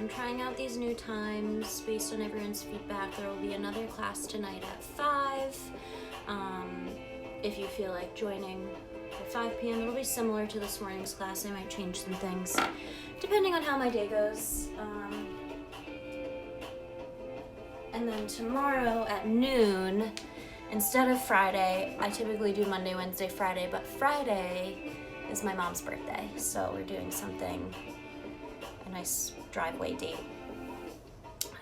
trying out these new times based on everyone's feedback. There will be another class tonight at 5. If you feel like joining at 5 p.m., it'll be similar to this morning's class. I might change some things depending on how my day goes. And then tomorrow at noon, instead of Friday, I typically do Monday, Wednesday, Friday, but Friday is my mom's birthday, so we're doing something, a nice driveway date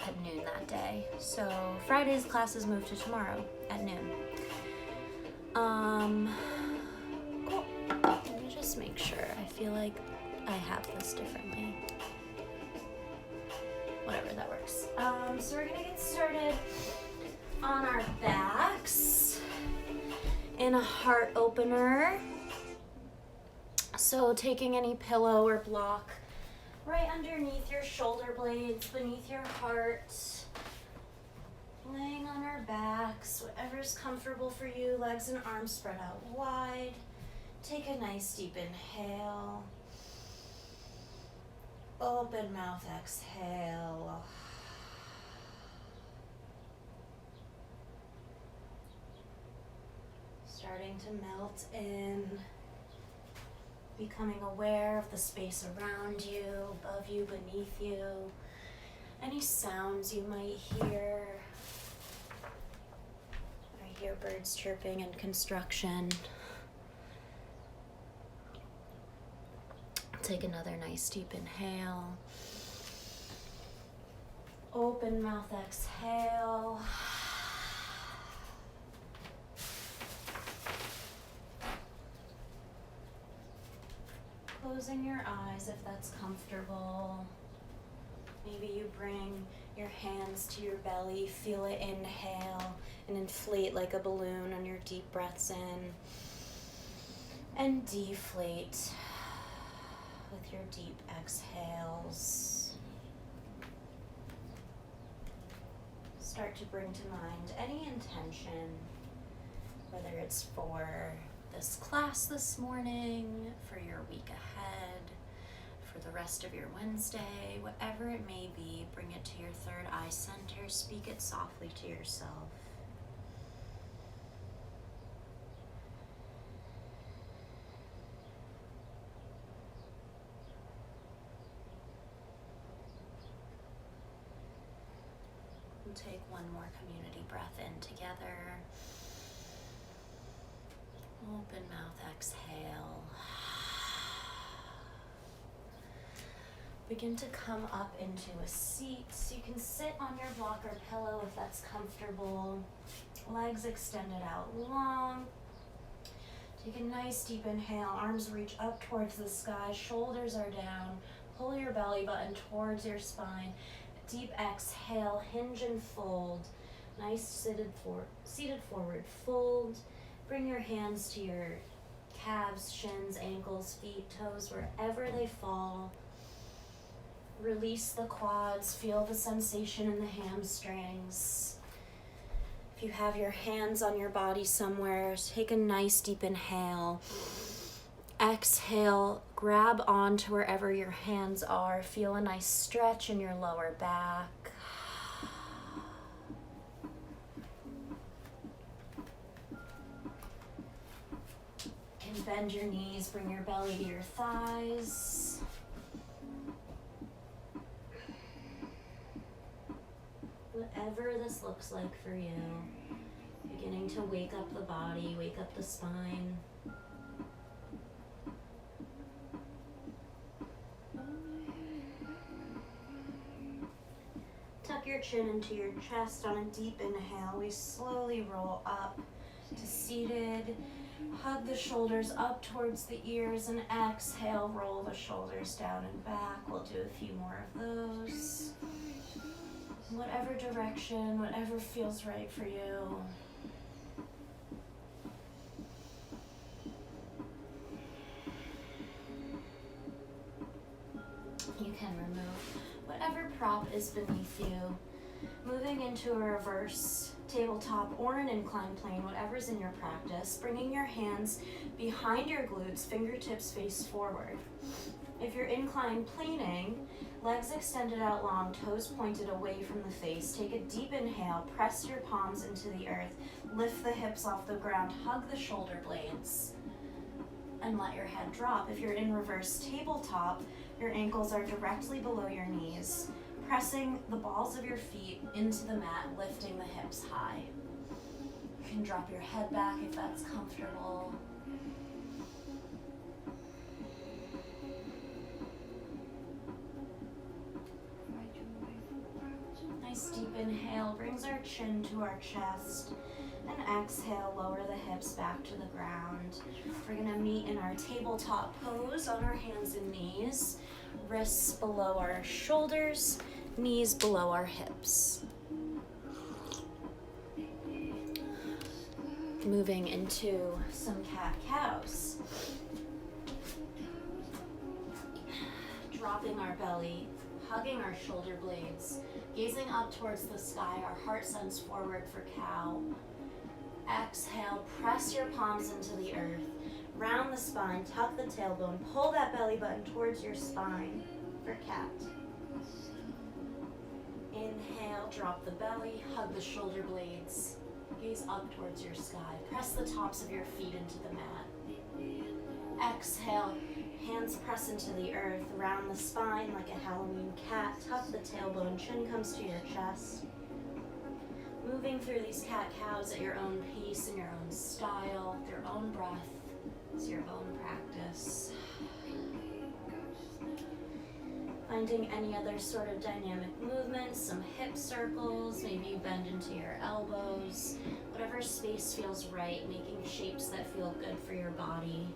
at noon that day. So Friday's classes move to tomorrow at noon. Cool. Let me just make sure. I feel like I have this differently. Whatever, that works. So we're gonna get started on our backs in a heart opener. So taking any pillow or block right underneath your shoulder blades, beneath your heart, laying on our backs, whatever's comfortable for you, legs and arms spread out wide. Take a nice deep inhale. Open mouth, exhale. Starting to melt in, becoming aware of the space around you, above you, beneath you, any sounds you might hear. I hear birds chirping and construction. Take another nice deep inhale. Open mouth, exhale. Closing your eyes if that's comfortable. Maybe you bring your hands to your belly, feel it inhale and inflate like a balloon on your deep breaths in, and deflate with your deep exhales. Start to bring to mind any intention, whether it's for this class this morning, for your week ahead, for the rest of your Wednesday, whatever it may be, bring it to your third eye center, speak it softly to yourself. We'll take one more community breath in together. Open mouth, exhale. Begin to come up into a seat. So you can sit on your block or pillow if that's comfortable. Legs extended out long. Take a nice deep inhale. Arms reach up towards the sky. Shoulders are down. Pull your belly button towards your spine. Deep exhale. Hinge and fold. Nice seated forward fold. Bring your hands to your calves, shins, ankles, feet, toes, wherever they fall. Release the quads, feel the sensation in the hamstrings. If you have your hands on your body somewhere, take a nice deep inhale. Exhale, grab onto wherever your hands are. Feel a nice stretch in your lower back. Bend your knees, bring your belly to your thighs. Whatever this looks like for you, beginning to wake up the body, wake up the spine. Tuck your chin into your chest on a deep inhale. We slowly roll up to seated. Hug the shoulders up towards the ears and exhale, roll the shoulders down and back. We'll do a few more of those. Whatever direction, whatever feels right for you. You can remove whatever prop is beneath you. Moving into a reverse tabletop or an incline plane, whatever's in your practice, bringing your hands behind your glutes, fingertips face forward. If you're incline planing, legs extended out long, toes pointed away from the face. Take a deep inhale, press your palms into the earth, lift the hips off the ground, hug the shoulder blades, and let your head drop. If you're in reverse tabletop, your ankles are directly below your knees, pressing the balls of your feet into the mat, lifting the hips high. You can drop your head back if that's comfortable. Nice deep inhale brings our chin to our chest, and exhale, lower the hips back to the ground. We're gonna meet in our tabletop pose on our hands and knees, wrists below our shoulders, knees below our hips. Moving into some cat-cows. Dropping our belly, hugging our shoulder blades, gazing up towards the sky, our heart sends forward for cow. Exhale, press your palms into the earth, round the spine, tuck the tailbone, pull that belly button towards your spine for cat. Inhale, drop the belly, hug the shoulder blades, gaze up towards your sky, press the tops of your feet into the mat. Exhale, hands press into the earth, round the spine like a Halloween cat, tuck the tailbone, chin comes to your chest. Moving through these cat-cows at your own pace and your own style, your own breath, it's your own practice. Finding any other sort of dynamic movements, some hip circles, maybe you bend into your elbows, whatever space feels right, making shapes that feel good for your body.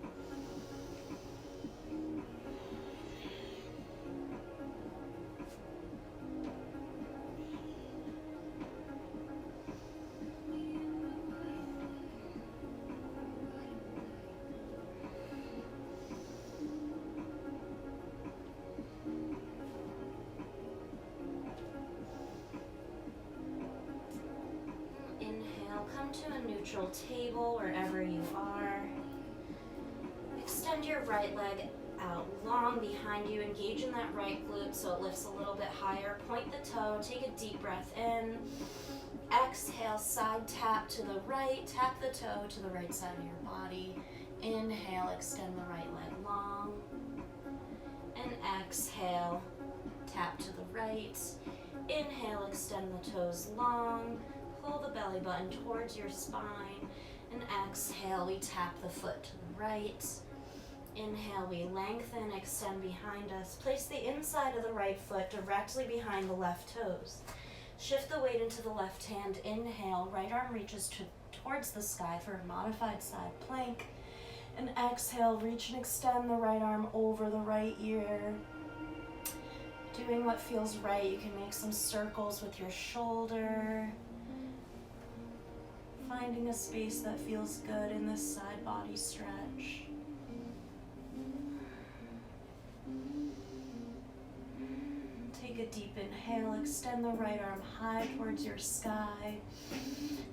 To a neutral table wherever you are. Extend your right leg out long behind you. Engage in that right glute so it lifts a little bit higher. Point the toe. Take a deep breath in. Exhale, side tap to the right. Tap the toe to the right side of your body. Inhale, extend the right leg long. And exhale, tap to the right. Inhale, extend the toes long. Pull the belly button towards your spine, and exhale, we tap the foot to the right. Inhale, we lengthen, extend behind us. Place the inside of the right foot directly behind the left toes. Shift the weight into the left hand. Inhale, right arm reaches towards the sky for a modified side plank. And exhale, reach and extend the right arm over the right ear. Doing what feels right. You can make some circles with your shoulder. Finding a space that feels good in this side body stretch. Take a deep inhale, extend the right arm high towards your sky.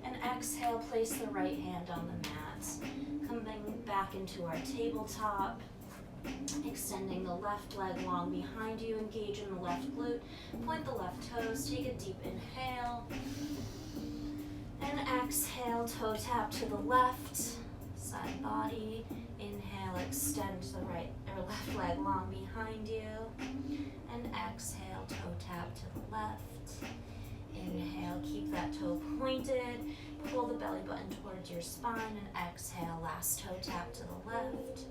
And exhale, place the right hand on the mat. Coming back into our tabletop. Extending the left leg long behind you, engage in the left glute. Point the left toes, take a deep inhale. And exhale, toe tap to the left, side body. Inhale, extend the right or left leg long behind you. And exhale, toe tap to the left. Inhale, keep that toe pointed. Pull the belly button towards your spine and exhale, last toe tap to the left.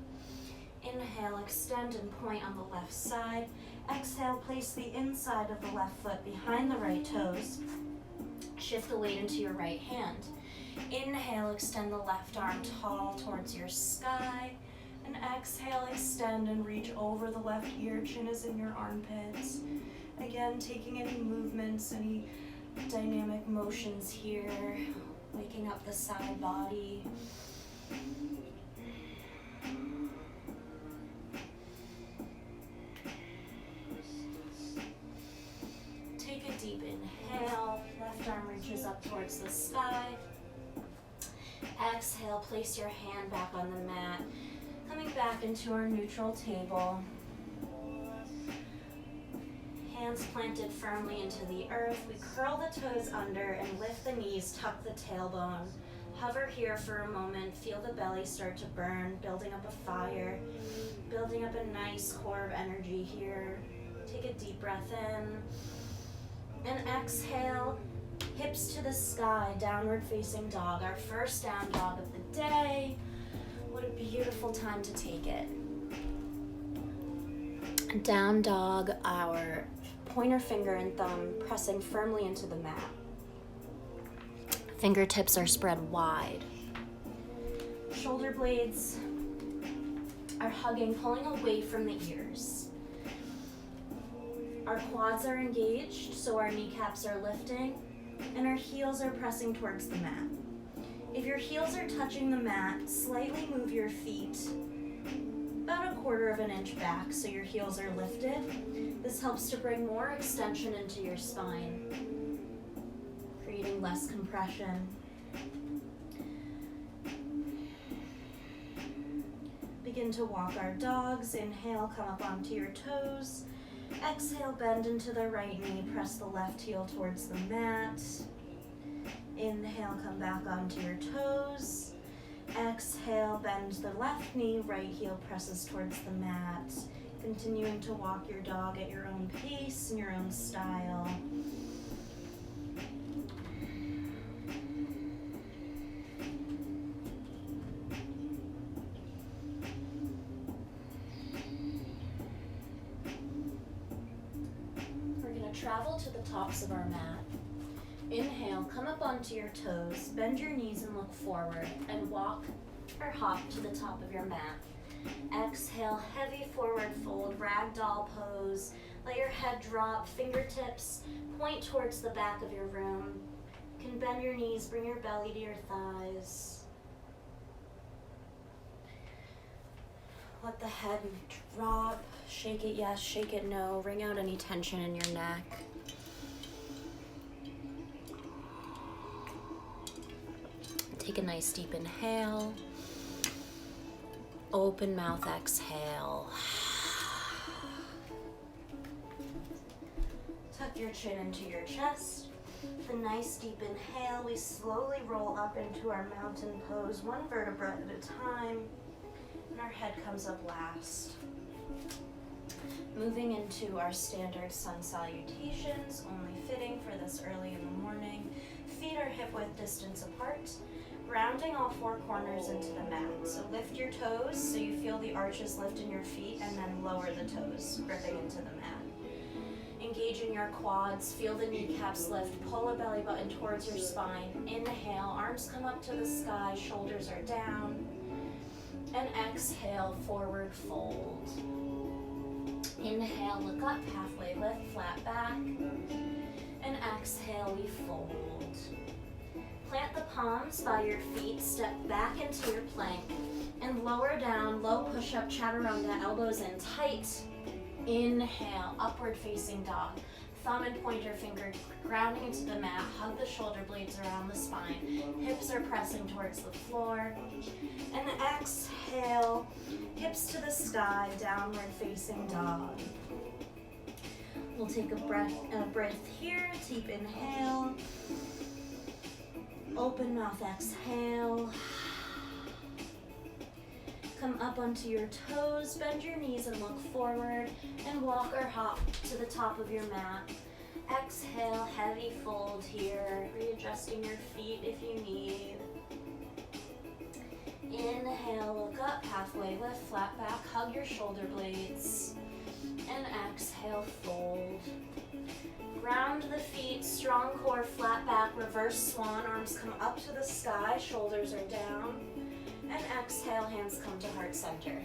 Inhale, extend and point on the left side. Exhale, place the inside of the left foot behind the right toes. Shift the weight into your right hand. Inhale, extend the left arm tall towards your sky. And exhale, extend and reach over the left ear. Chin is in your armpits. Again, taking any movements, any dynamic motions here. Waking up the side body. Take a deep inhale. Left arm reaches up towards towards the sky. Exhale, place your hand back on the mat. Coming back into our neutral table. Hands planted firmly into the earth. We curl the toes under and lift the knees, tuck the tailbone. Hover here for a moment. Feel the belly start to burn, building up a fire, building up a nice core of energy here. Take a deep breath in. And exhale, hips to the sky, downward facing dog. Our first down dog of the day. What a beautiful time to take it. Down dog, our pointer finger and thumb pressing firmly into the mat. Fingertips are spread wide. Shoulder blades are hugging, pulling away from the ears. Our quads are engaged, so our kneecaps are lifting, and our heels are pressing towards the mat. If your heels are touching the mat, slightly move your feet about 1/4 inch back so your heels are lifted. This helps to bring more extension into your spine, creating less compression. Begin to walk our dogs. Inhale, come up onto your toes. Exhale, bend into the right knee, press the left heel towards the mat. Inhale, come back onto your toes. Exhale, bend the left knee, right heel presses towards the mat. Continuing to walk your dog at your own pace and your own style. Travel to the tops of our mat. Inhale, come up onto your toes, bend your knees and look forward, and walk or hop to the top of your mat. Exhale, heavy forward fold, ragdoll pose. Let your head drop, fingertips point towards the back of your room. You can bend your knees, bring your belly to your thighs. Let the head drop. Shake it yes, shake it no. Wring out any tension in your neck. Take a nice deep inhale. Open mouth exhale. Tuck your chin into your chest. With a nice deep inhale, we slowly roll up into our mountain pose, one vertebra at a time. And our head comes up last. Moving into our standard sun salutations, only fitting for this early in the morning. Feet are hip-width distance apart, grounding all 4 corners into the mat. So lift your toes so you feel the arches lift in your feet, and then lower the toes, gripping into the mat. Engaging your quads, feel the kneecaps lift, pull a belly button towards your spine. Inhale, arms come up to the sky, shoulders are down. And exhale, forward fold. Inhale, look up, halfway lift, flat back. And exhale, we fold. Plant the palms by your feet, step back into your plank, and lower down, low push-up, chaturanga, elbows in tight. Inhale, upward facing dog. Thumb and pointer finger grounding into the mat, hug the shoulder blades around the spine. Hips are pressing towards the floor. And exhale, hips to the sky, downward facing dog. We'll take a breath here, deep inhale. Open mouth exhale. Come up onto your toes, bend your knees and look forward, and walk or hop to the top of your mat. Exhale, heavy fold here, readjusting your feet if you need. Inhale, look up, halfway lift, flat back, hug your shoulder blades. And exhale, fold. Ground the feet, strong core, flat back, reverse swan, arms come up to the sky, shoulders are down. And exhale, hands come to heart center.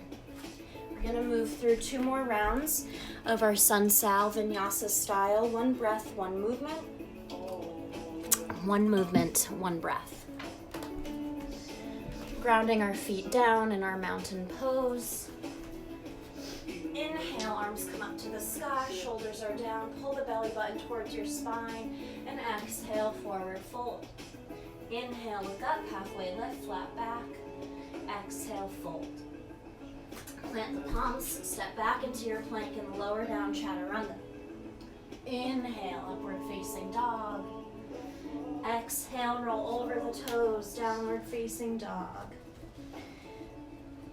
We're gonna move through 2 more rounds of our Sun Sal Vinyasa style. 1 breath, 1 movement. 1 movement, 1 breath. Grounding our feet down in our mountain pose. Inhale, arms come up to the sky, shoulders are down, pull the belly button towards your spine, and exhale, forward fold. Inhale, look up, halfway lift, flat back. Exhale, fold. Plant the palms, step back into your plank and lower down chaturanga. Inhale, upward facing dog. Exhale, roll over the toes, downward facing dog.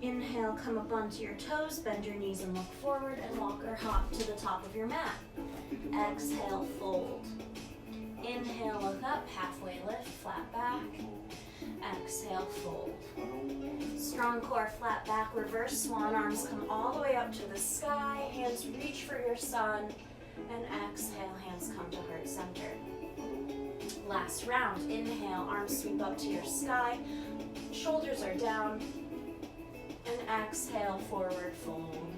Inhale, come up onto your toes, bend your knees and look forward, and walk or hop to the top of your mat. Exhale, fold. Inhale, look up, halfway lift, flat back. Exhale, fold. Strong core, flat back, reverse swan, arms come all the way up to the sky, hands reach for your sun, and exhale, hands come to heart center. Last round, inhale, arms sweep up to your sky, shoulders are down, and exhale, forward fold.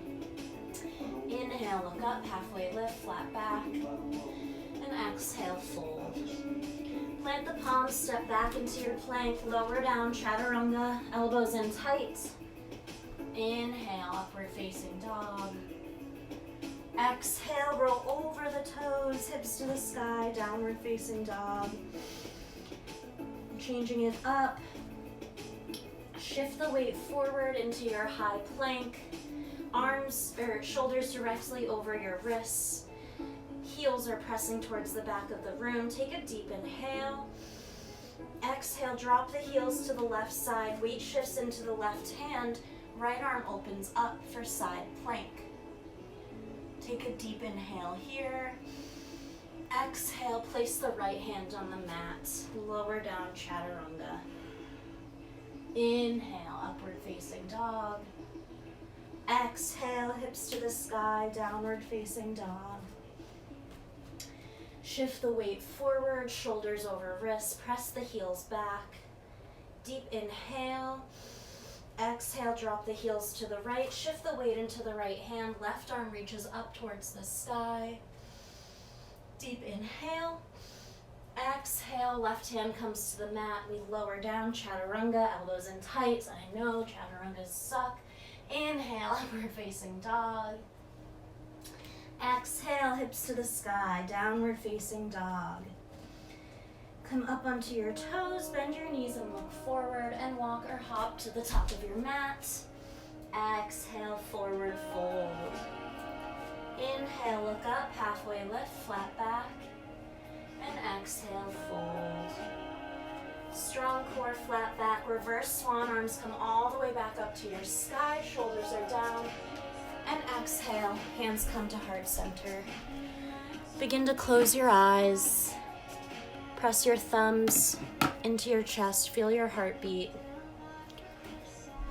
Inhale, look up, halfway lift, flat back, and exhale, fold. Plant the palms, step back into your plank, lower down, chaturanga, elbows in tight. Inhale, upward facing dog. Exhale, roll over the toes, hips to the sky, downward facing dog. Changing it up. Shift the weight forward into your high plank. Arms or shoulders directly over your wrists. Heels are pressing towards the back of the room. Take a deep inhale. Exhale, drop the heels to the left side. Weight shifts into the left hand. Right arm opens up for side plank. Take a deep inhale here. Exhale, place the right hand on the mat. Lower down, chaturanga. Inhale, upward facing dog. Exhale, hips to the sky, downward facing dog. Shift the weight forward, shoulders over wrists, press the heels back. Deep inhale. Exhale, drop the heels to the right, shift the weight into the right hand, left arm reaches up towards the sky. Deep inhale. Exhale, left hand comes to the mat, we lower down, chaturanga, elbows in tight. I know chaturangas suck. Inhale, upward facing dog. Exhale, hips to the sky, downward facing dog. Come up onto your toes, bend your knees and look forward, and walk or hop to the top of your mat. Exhale, forward fold. Inhale, look up, halfway lift, flat back. And exhale, fold. Strong core, flat back, reverse swan, arms come all the way back up to your sky, shoulders are down. And exhale, hands come to heart center. Begin to close your eyes. Press your thumbs into your chest. Feel your heartbeat.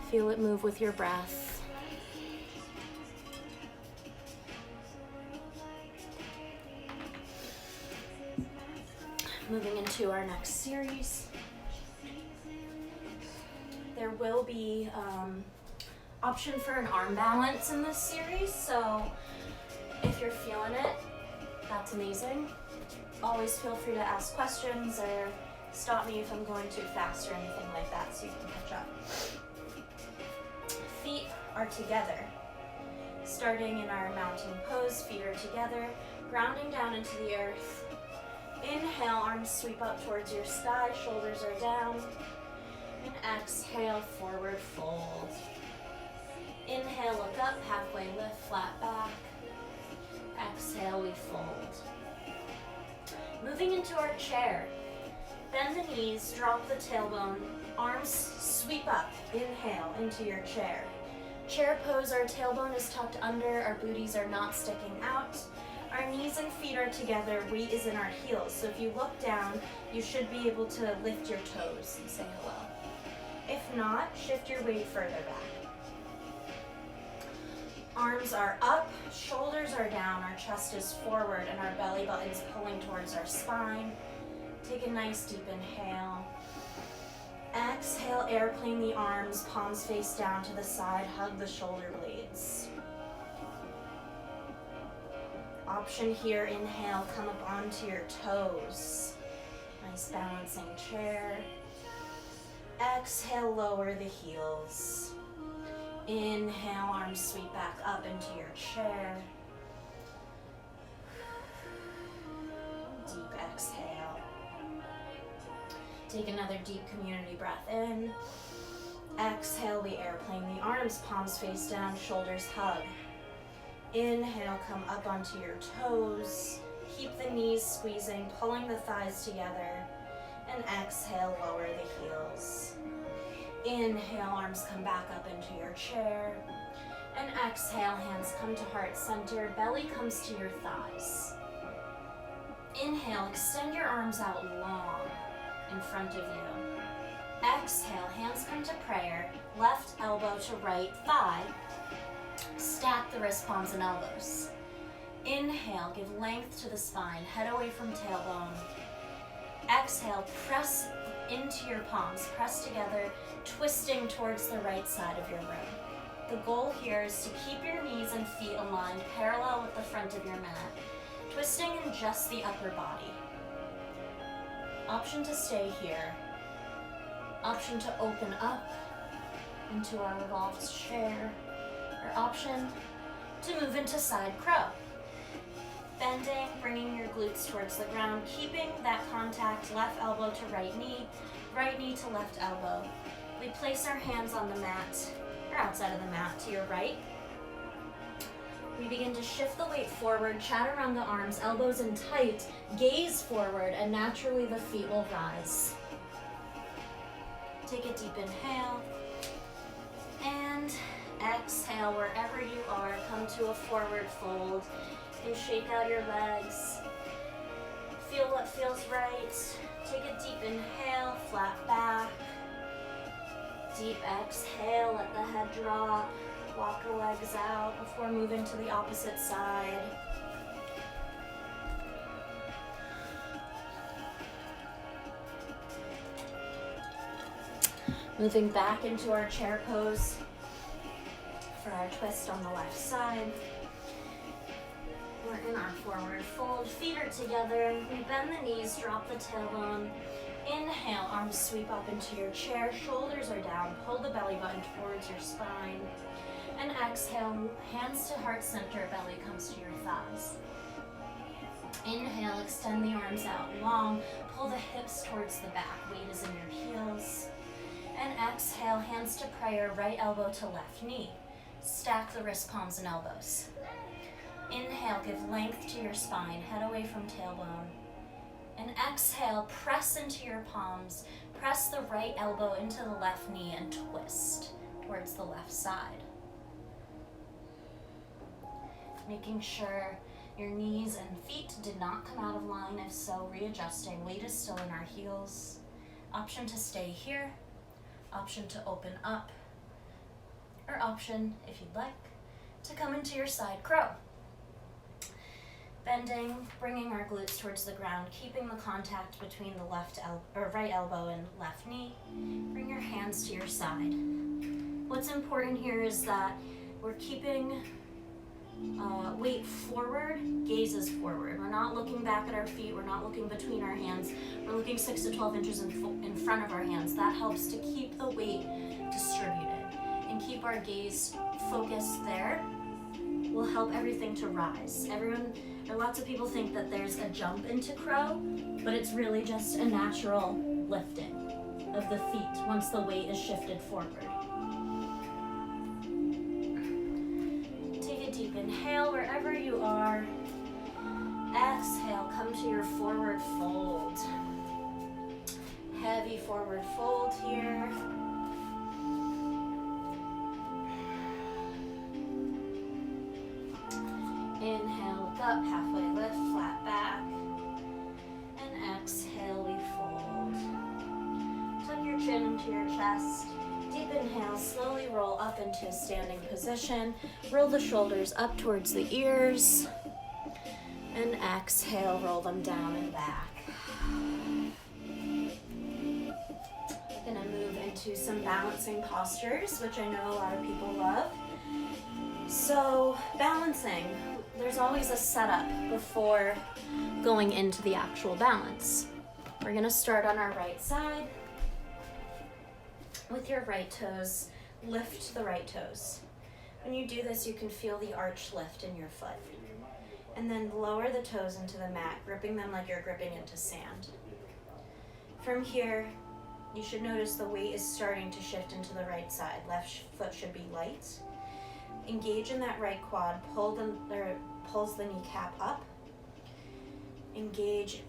Feel it move with your breath. Moving into our next series. There will be option for an arm balance in this series, so if you're feeling it, that's amazing. Always feel free to ask questions or stop me if I'm going too fast or anything like that so you can catch up. Feet are together. Starting in our mountain pose, feet are together, grounding down into the earth. Inhale, arms sweep up towards your sky, shoulders are down. And exhale, forward fold. Inhale, look up, halfway lift, flat back. Exhale, we fold. Moving into our chair. Bend the knees, drop the tailbone, arms sweep up. Inhale into your chair. Chair pose, our tailbone is tucked under, our booties are not sticking out. Our knees and feet are together, weight is in our heels. So if you look down, you should be able to lift your toes and say hello. If not, shift your weight further back. Arms are up, shoulders are down, our chest is forward, and our belly button is pulling towards our spine. Take a nice deep inhale. Exhale, airplane the arms, palms face down to the side, hug the shoulder blades. Option here, inhale, come up onto your toes. Nice balancing chair. Exhale, lower the heels. Inhale, arms sweep back up into your chair. Deep exhale. Take another deep community breath in. Exhale, we airplane the arms, palms face down, shoulders hug. Inhale, come up onto your toes. Keep the knees squeezing, pulling the thighs together. And exhale, lower the heels. Inhale, arms come back up into your chair. And exhale, hands come to heart center, belly comes to your thighs. Inhale, extend your arms out long in front of you. Exhale, hands come to prayer, left elbow to right thigh. Stack the wrist, palms, and elbows. Inhale, give length to the spine, head away from tailbone. Exhale, press into your palms, press together, twisting towards the right side of your room. The goal here is to keep your knees and feet aligned parallel with the front of your mat, twisting in just the upper body. Option to stay here. Option to open up into our revolved chair, or option to move into side crow. Bending, bringing your glutes towards the ground, keeping that contact, left elbow to right knee to left elbow. We place our hands on the mat, or outside of the mat to your right. We begin to shift the weight forward, chaturanga arms, elbows in tight, gaze forward, and naturally the feet will rise. Take a deep inhale, and exhale wherever you are. Come to a forward fold. And shake out your legs. Feel what feels right. Take a deep inhale, flat back. Deep exhale, let the head drop. Walk the legs out before moving to the opposite side. Moving back into our chair pose for our twist on the left side. We're in our forward fold, feet are together. We bend the knees, drop the tailbone. Inhale, arms sweep up into your chair, shoulders are down, pull the belly button towards your spine. And exhale, hands to heart center, belly comes to your thighs. Inhale, extend the arms out long, pull the hips towards the back, weight is in your heels. And exhale, hands to prayer, right elbow to left knee. Stack the wrist, palms, and elbows. Inhale, give length to your spine, head away from tailbone. And exhale, press into your palms, press the right elbow into the left knee and twist towards the left side. Making sure your knees and feet did not come out of line. If so, readjusting. Weight is still in our heels. Option to stay here, option to open up, or option, if you'd like, to come into your side crow. Bending, bringing our glutes towards the ground, keeping the contact between the right elbow and left knee. Bring your hands to your side. What's important here is that we're keeping weight forward, gaze is forward. We're not looking back at our feet, we're not looking between our hands, we're looking 6 to 12 inches in front of our hands. That helps to keep the weight distributed and keep our gaze focused there. Will help everything to rise. Lots of people think that there's a jump into crow, but it's really just a natural lifting of the feet once the weight is shifted forward. Take a deep inhale wherever you are. Exhale, come to your forward fold. Heavy forward fold here. Inhale, look up, halfway lift, flat back. And exhale, we fold. Tuck your chin into your chest. Deep inhale, slowly roll up into a standing position. Roll the shoulders up towards the ears. And exhale, roll them down and back. We're gonna move into some balancing postures, which I know a lot of people love. So, balancing. There's always a setup before going into the actual balance. We're gonna start on our right side with your right toes lift the right toes. When you do this, you can feel the arch lift in your foot. And then lower the toes into the mat, gripping them like you're gripping into sand. From here, you should notice the weight is starting to shift into the right side. Left foot should be light. Engage in that right quad, pulls the kneecap up. Engage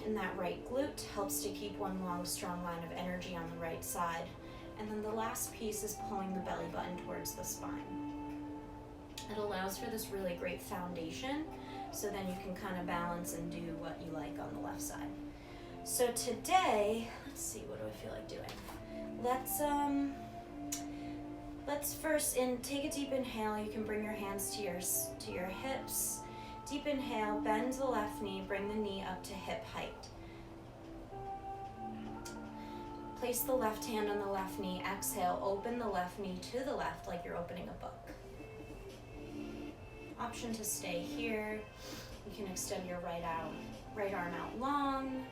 in that right glute, helps to keep one long, strong line of energy on the right side. And then the last piece is pulling the belly button towards the spine. It allows for this really great foundation, so then you can kind of balance and do what you like on the left side. So today, let's see, what do I feel like doing? Let's first take a deep inhale. You can bring your hands to your hips. Deep inhale, bend the left knee, bring the knee up to hip height. Place the left hand on the left knee. Exhale, open the left knee to the left like you're opening a book. Option to stay here. You can extend your right arm out long.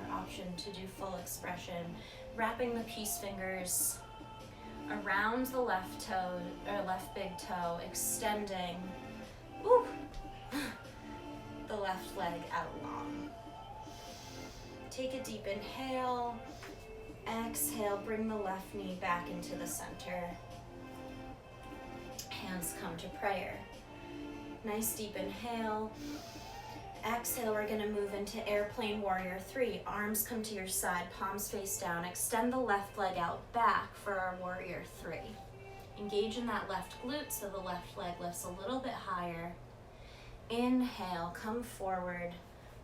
Or option to do full expression, wrapping the peace fingers around the left toe, or left big toe, extending the left leg out long. Take a deep inhale. Exhale, bring the left knee back into the center. Hands come to prayer. Nice deep inhale. Exhale, we're going to move into airplane warrior 3. Arms come to your side, palms face down. Extend the left leg out back for our warrior 3. Engage in that left glute so the left leg lifts a little bit higher. Inhale, come forward.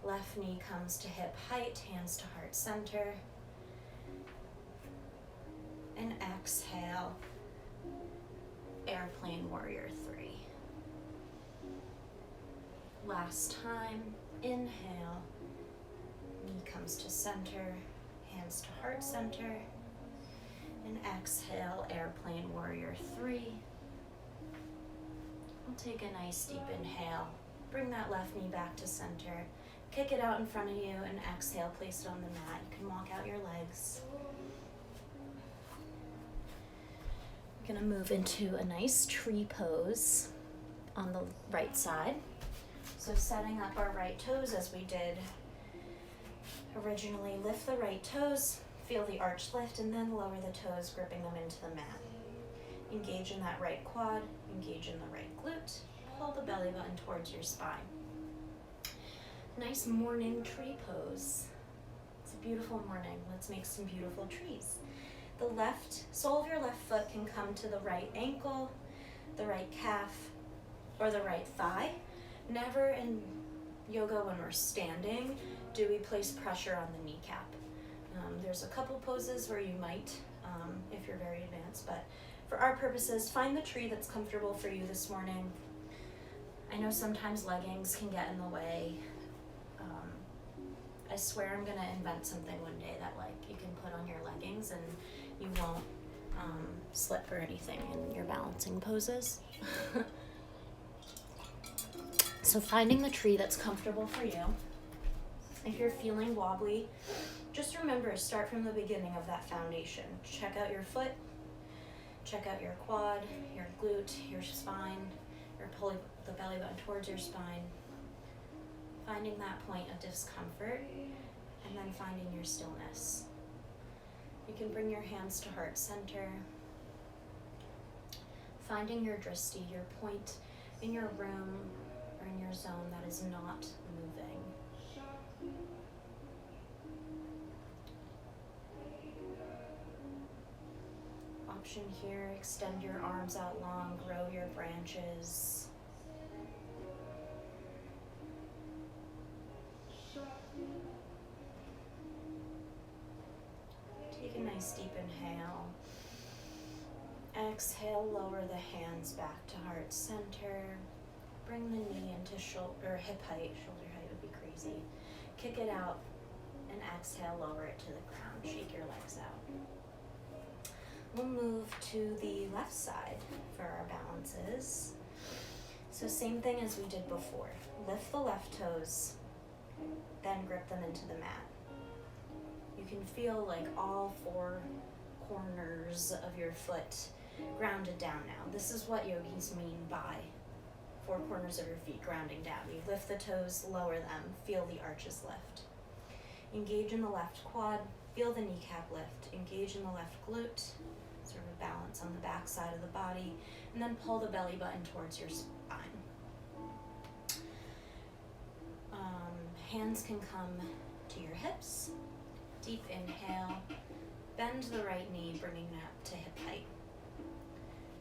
Left knee comes to hip height, hands to heart center. And exhale, airplane warrior 3. Last time, inhale, knee comes to center, hands to heart center. And exhale, airplane warrior 3. We'll take a nice deep inhale. Bring that left knee back to center. Kick it out in front of you and exhale, place it on the mat. You can walk out your legs. We're gonna move into a nice tree pose on the right side. So setting up our right toes as we did originally. Lift the right toes, feel the arch lift, and then lower the toes, gripping them into the mat. Engage in that right quad, engage in the right glute. Pull the belly button towards your spine. Nice morning tree pose. It's a beautiful morning. Let's make some beautiful trees. The left sole of your left foot can come to the right ankle, the right calf, or the right thigh. Never in yoga when we're standing do we place pressure on the kneecap. There's a couple poses where you might, if you're very advanced, but for our purposes, find the tree that's comfortable for you this morning. I know sometimes leggings can get in the way. I swear I'm gonna invent something one day that like you can put on your leggings and you won't slip or anything in your balancing poses. So finding the tree that's comfortable for you. If you're feeling wobbly, just remember, start from the beginning of that foundation. Check out your foot, check out your quad, your glute, your spine. You're pulling the belly button towards your spine. Finding that point of discomfort, and then finding your stillness. You can bring your hands to heart center. Finding your drishti, your point in your room or in your zone that is not moving. Option here, extend your arms out long, grow your branches. Take a nice deep inhale. Exhale, lower the hands back to heart center. Bring the knee into hip height. Shoulder height would be crazy. Kick it out and exhale, lower it to the ground. Shake your legs out. We'll move to the left side for our balances. So same thing as we did before. Lift the left toes, then grip them into the mat. You can feel like all 4 corners of your foot grounded down now. This is what yogis mean by four corners of your feet grounding down. You lift the toes, lower them, feel the arches lift. Engage in the left quad, feel the kneecap lift. Engage in the left glute, sort of a balance on the back side of the body, and then pull the belly button towards your spine. Hands can come to your hips. Deep inhale, bend the right knee, bringing it up to hip height.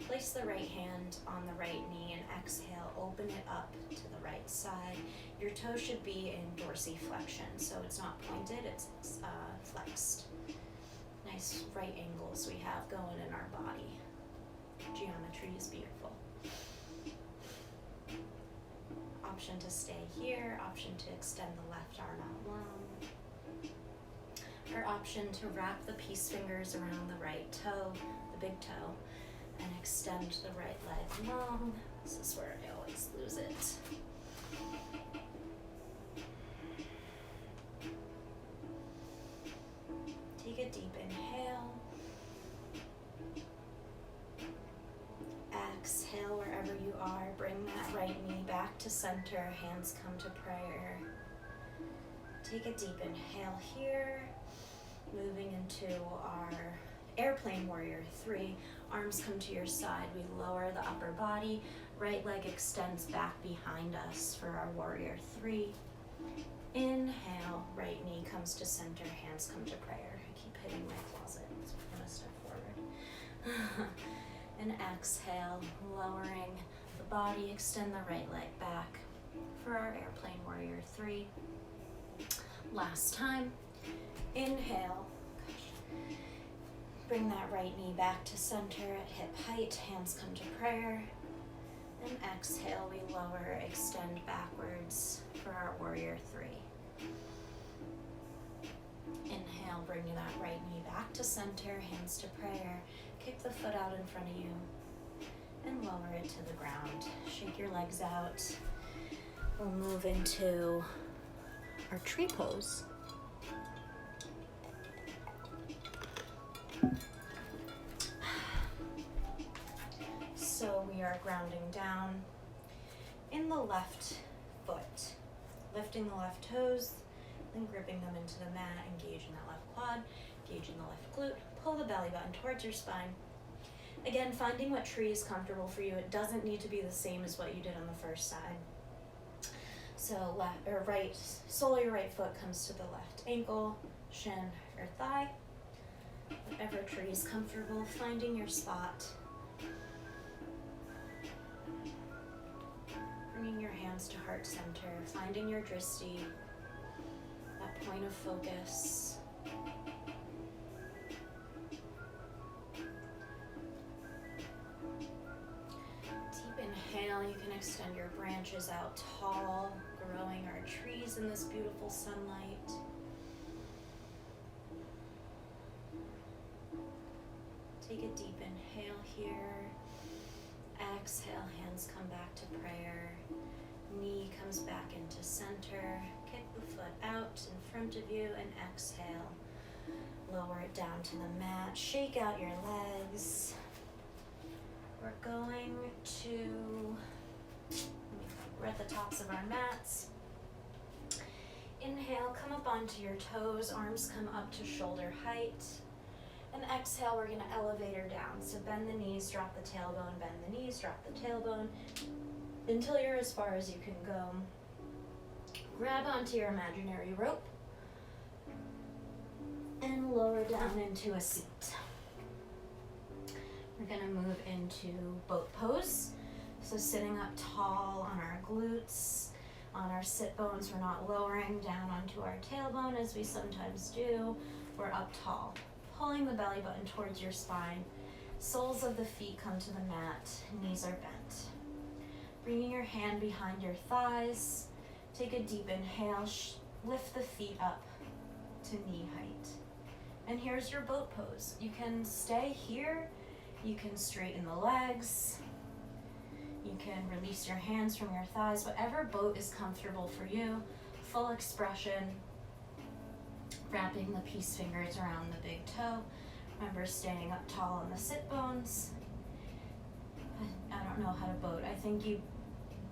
Place the right hand on the right knee and exhale, open it up to the right side. Your toe should be in dorsiflexion, so it's not pointed, it's flexed. Nice right angles we have going in our body. Geometry is beautiful. Option to stay here, option to extend the left arm out long. Or option to wrap the peace fingers around the right toe, the big toe, and extend the right leg long. This is where I always lose it. Take a deep inhale. Exhale wherever you are. Bring that right knee back to center. Hands come to prayer. Take a deep inhale here. Moving into our airplane warrior 3. Arms come to your side. We lower the upper body. Right leg extends back behind us for our warrior 3. Inhale, right knee comes to center, hands come to prayer. I keep hitting my closet, so I'm gonna step forward. And exhale, lowering the body, extend the right leg back for our airplane warrior 3. Last time. Inhale. Bring that right knee back to center at hip height, hands come to prayer. And exhale, we lower, extend backwards for our warrior 3. Inhale, bring that right knee back to center, hands to prayer. Kick the foot out in front of you and lower it to the ground. Shake your legs out. We'll move into our tree pose. So we are grounding down in the left foot, lifting the left toes, then gripping them into the mat, engaging that left quad, engaging the left glute, pull the belly button towards your spine. Again, finding what tree is comfortable for you. It doesn't need to be the same as what you did on the first side. So left or right, sole of your right foot comes to the left ankle, shin, or thigh. Whatever tree is comfortable, finding your spot. Bringing your hands to heart center, finding your drishti, that point of focus. Deep inhale, you can extend your branches out tall, growing our trees in this beautiful sunlight. Take a deep inhale here. Exhale, hands come back to prayer. Knee comes back into center. Kick the foot out in front of you and exhale. Lower it down to the mat. Shake out your legs. We're going to, we're at the tops of our mats. Inhale, come up onto your toes. Arms come up to shoulder height. And exhale, we're gonna elevate her down. So bend the knees, drop the tailbone, bend the knees, drop the tailbone, until you're as far as you can go. Grab onto your imaginary rope and lower down into a seat. We're gonna move into boat pose. So sitting up tall on our glutes, on our sit bones, we're not lowering down onto our tailbone as we sometimes do. We're up tall. Pulling the belly button towards your spine. Soles of the feet come to the mat. Knees are bent. Bringing your hand behind your thighs. Take a deep inhale. Lift the feet up to knee height. And here's your boat pose. You can stay here. You can straighten the legs. You can release your hands from your thighs. Whatever boat is comfortable for you. Full expression. Wrapping the peace fingers around the big toe, Remember staying up tall on the sit bones. I don't know how to boat. I think you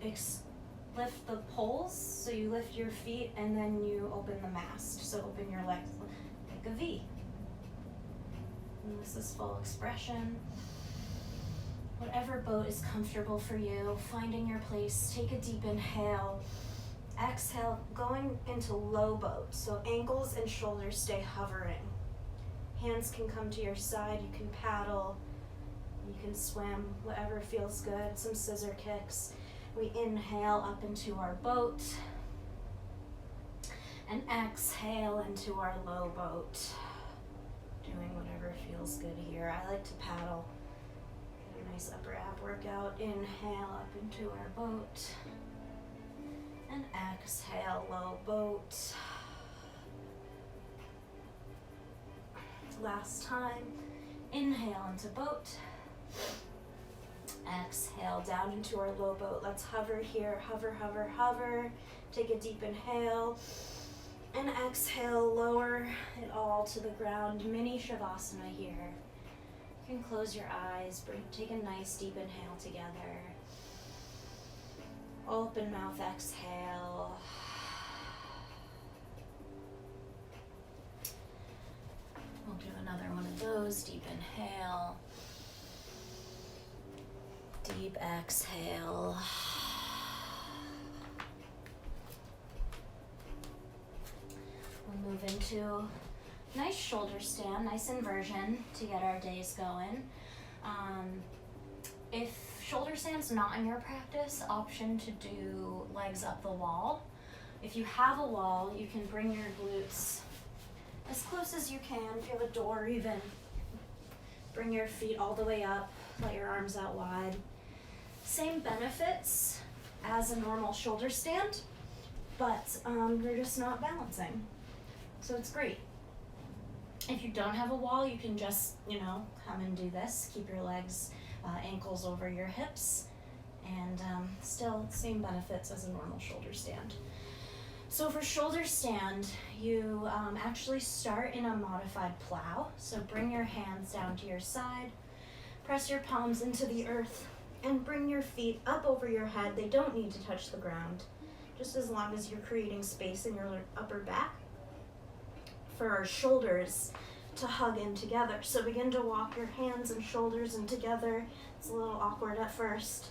lift the poles, so you lift your feet and then you open the mast. So open your legs like a V. And this is full expression. Whatever boat is comfortable for you, finding your place. Take a deep inhale. Exhale, going into low boat. So ankles and shoulders stay hovering. Hands can come to your side. You can paddle. You can swim, whatever feels good. Some scissor kicks. We inhale up into our boat. And exhale into our low boat. Doing whatever feels good here. I like to paddle. Get a nice upper ab workout. Inhale up into our boat. And exhale, low boat. Last time. Inhale into boat. Exhale down into our low boat. Let's hover here. Hover, hover, hover. Take a deep inhale. And exhale, lower it all to the ground. Mini Shavasana here. You can close your eyes. Take a nice deep inhale together. Open mouth, exhale. We'll do another one of those. Deep inhale. Deep exhale. We'll move into nice shoulder stand, nice inversion to get our days going. If shoulder stand's not in your practice, option to do legs up the wall. If you have a wall, you can bring your glutes as close as you can. If you have a door even, bring your feet all the way up, let your arms out wide. Same benefits as a normal shoulder stand, but you're just not balancing. So it's great. If you don't have a wall, you can just, come and do this. Keep your legs, ankles over your hips, and still same benefits as a normal shoulder stand. So for shoulder stand, you actually start in a modified plow. So bring your hands down to your side, press your palms into the earth, and bring your feet up over your head. They don't need to touch the ground, just as long as you're creating space in your upper back for our shoulders to hug in together. So begin to walk your hands and shoulders in together. It's a little awkward at first.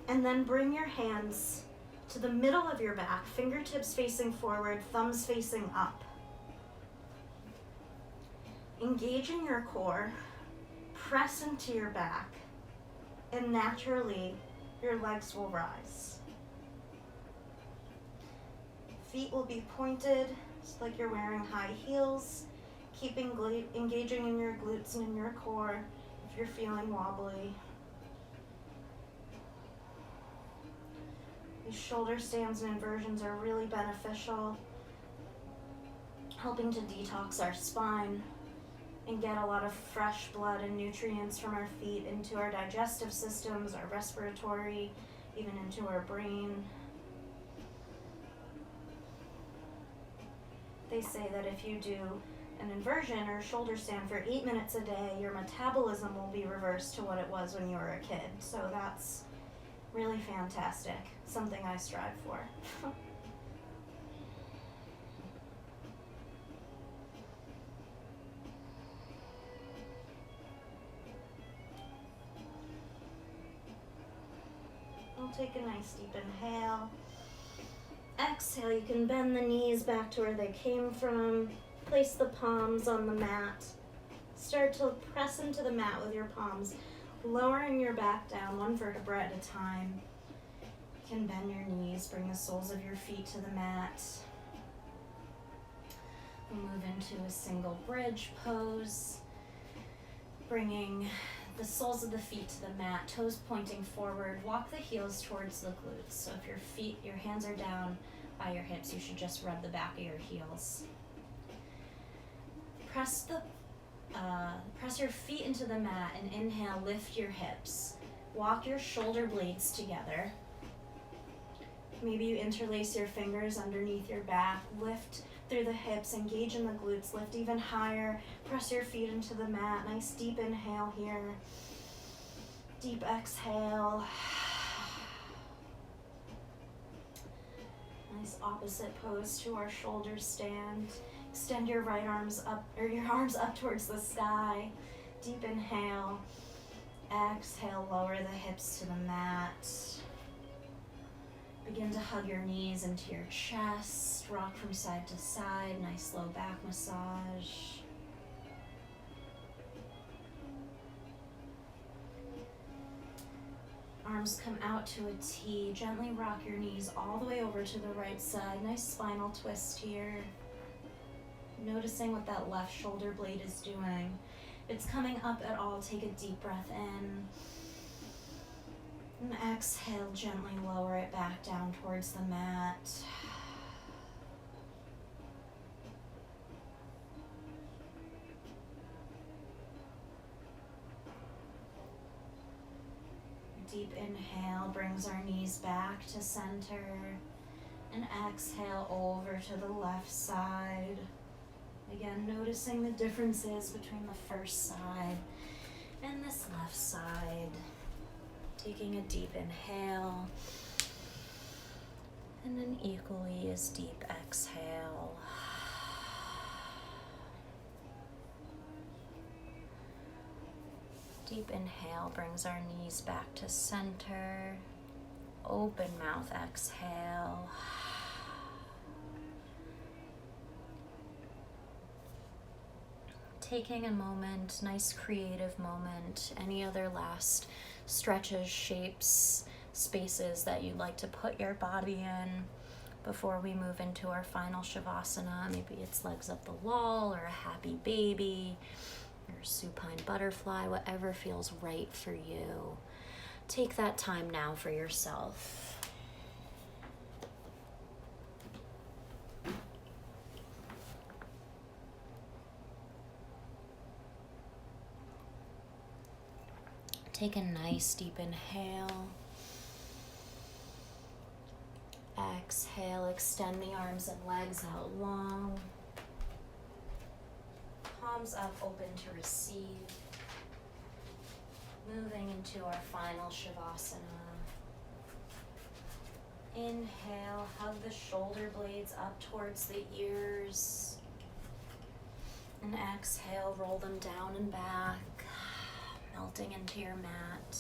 And then bring your hands to the middle of your back, fingertips facing forward, thumbs facing up. Engage in your core, press into your back, and naturally your legs will rise. Feet will be pointed, just like you're wearing high heels. Keep engaging in your glutes and in your core if you're feeling wobbly. These shoulder stands and inversions are really beneficial, helping to detox our spine and get a lot of fresh blood and nutrients from our feet into our digestive systems, our respiratory, even into our brain. They say that if you do an inversion or shoulder stand for 8 minutes a day, your metabolism will be reversed to what it was when you were a kid. So that's really fantastic, something I strive for. We'll take a nice deep inhale. Exhale, you can bend the knees back to where they came from. Place the palms on the mat. Start to press into the mat with your palms, lowering your back down one vertebra at a time. You can bend your knees, bring the soles of your feet to the mat. We'll move into a single bridge pose, bringing the soles of the feet to the mat, toes pointing forward. Walk the heels towards the glutes. So if your hands are down by your hips, you should just rub the back of your heels. Press your feet into the mat and inhale, lift your hips. Walk your shoulder blades together. Maybe you interlace your fingers underneath your back. Lift through the hips, engage in the glutes, lift even higher, press your feet into the mat. Nice deep inhale here, deep exhale. Nice opposite pose to our shoulder stand. Extend your right arms up, or your arms up towards the sky. Deep inhale. Exhale, lower the hips to the mat. Begin to hug your knees into your chest. Rock from side to side. Nice low back massage. Arms come out to a T. Gently rock your knees all the way over to the right side. Nice spinal twist here. Noticing what that left shoulder blade is doing. If it's coming up at all, take a deep breath in. And exhale, gently lower it back down towards the mat. Deep inhale brings our knees back to center. And exhale over to the left side. Again, noticing the differences between the first side and this left side. Taking a deep inhale and an equally as deep exhale. Deep inhale brings our knees back to center. Open mouth exhale. Taking a moment, nice creative moment. Any other last stretches, shapes, spaces that you'd like to put your body in before we move into our final Shavasana? Maybe it's legs up the wall or a happy baby or supine butterfly, whatever feels right for you. Take that time now for yourself. Take a nice deep inhale. Exhale, extend the arms and legs out long. Palms up, open to receive. Moving into our final Shavasana. Inhale, hug the shoulder blades up towards the ears. And exhale, roll them down and back. Melting into your mat.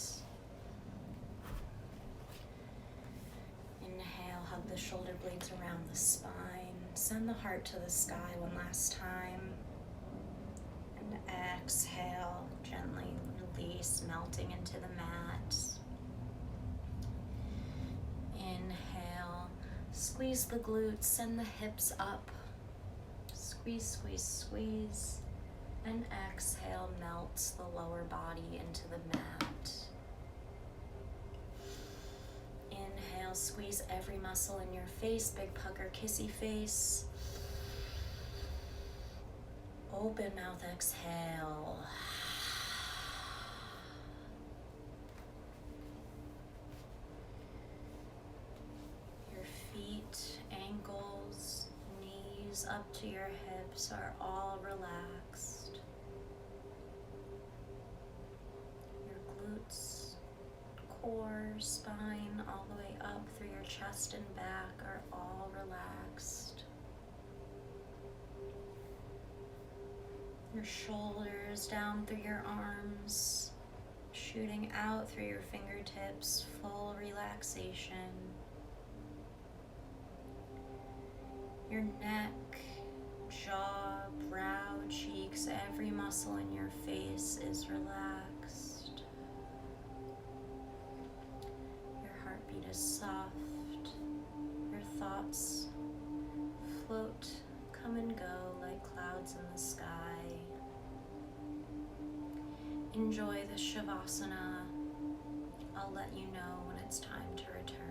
Inhale, hug the shoulder blades around the spine. Send the heart to the sky one last time. And exhale, gently release, melting into the mat. Inhale, squeeze the glutes, send the hips up. Squeeze, squeeze, squeeze. And exhale, melts the lower body into the mat. Inhale, squeeze every muscle in your face, big pucker, kissy face. Open mouth, exhale. Your feet, ankles, knees up to your hips are all relaxed. Glutes, core, spine, all the way up through your chest and back are all relaxed. Your shoulders down through your arms, shooting out through your fingertips, full relaxation. Your neck, jaw, brow, cheeks, every muscle in your face is relaxed. Is soft. Your thoughts float, come and go like clouds in the sky. Enjoy the Shavasana. I'll let you know when it's time to return.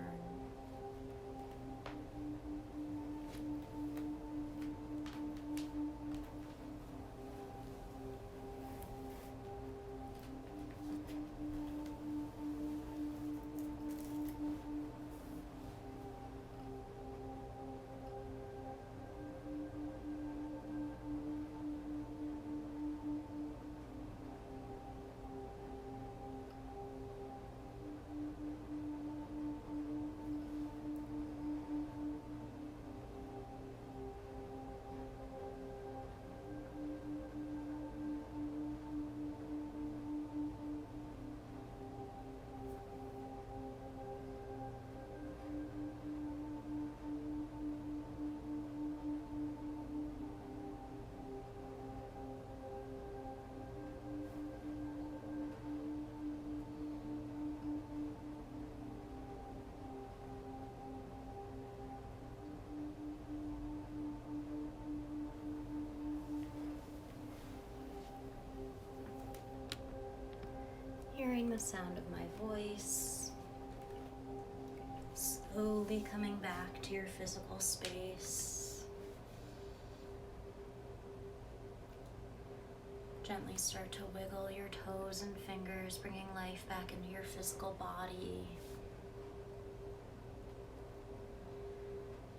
sound of my voice. Slowly coming back to your physical space. Gently start to wiggle your toes and fingers, bringing life back into your physical body.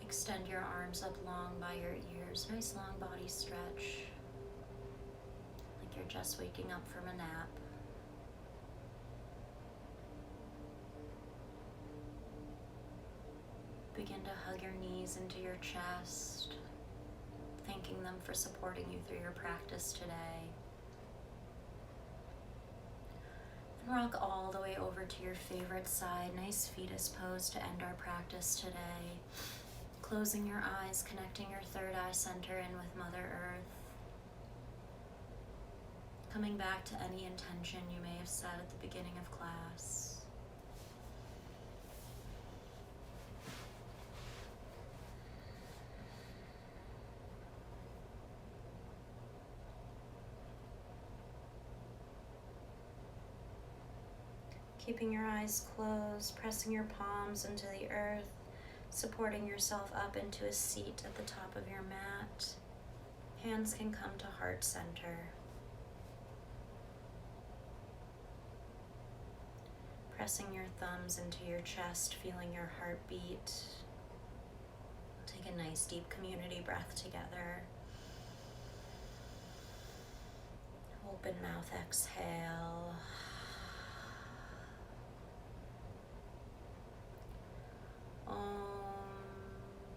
Extend your arms up long by your ears. Nice long body stretch. Like you're just waking up from a nap. Begin to hug your knees into your chest, thanking them for supporting you through your practice today. And rock all the way over to your favorite side. Nice fetus pose to end our practice today. Closing your eyes, connecting your third eye center in with Mother Earth. Coming back to any intention you may have set at the beginning of class. Keeping your eyes closed, pressing your palms into the earth, supporting yourself up into a seat at the top of your mat. Hands can come to heart center. Pressing your thumbs into your chest, feeling your heartbeat. Take a nice deep community breath together. Open mouth exhale.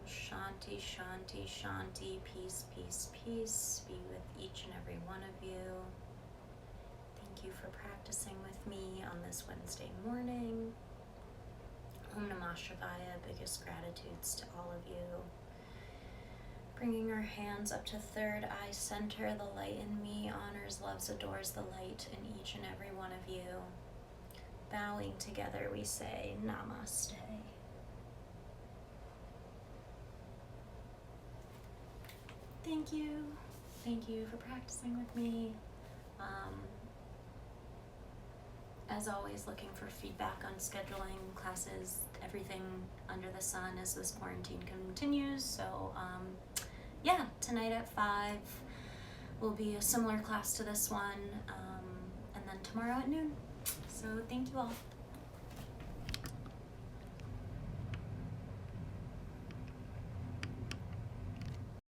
Shanti, Shanti, Shanti, peace, peace, peace be with each and every one of you. Thank you for practicing with me on this Wednesday morning. Om Namah Shivaya, biggest gratitudes to all of you. Bringing our hands up to third eye center, the light in me honors, loves, adores the light in each and every one of you. Bowing together, we say Namaste. Thank you. Thank you for practicing with me. As always, looking for feedback on scheduling classes, everything under the sun as this quarantine continues. So yeah, tonight at 5 will be a similar class to this one, and then tomorrow at noon. So thank you all.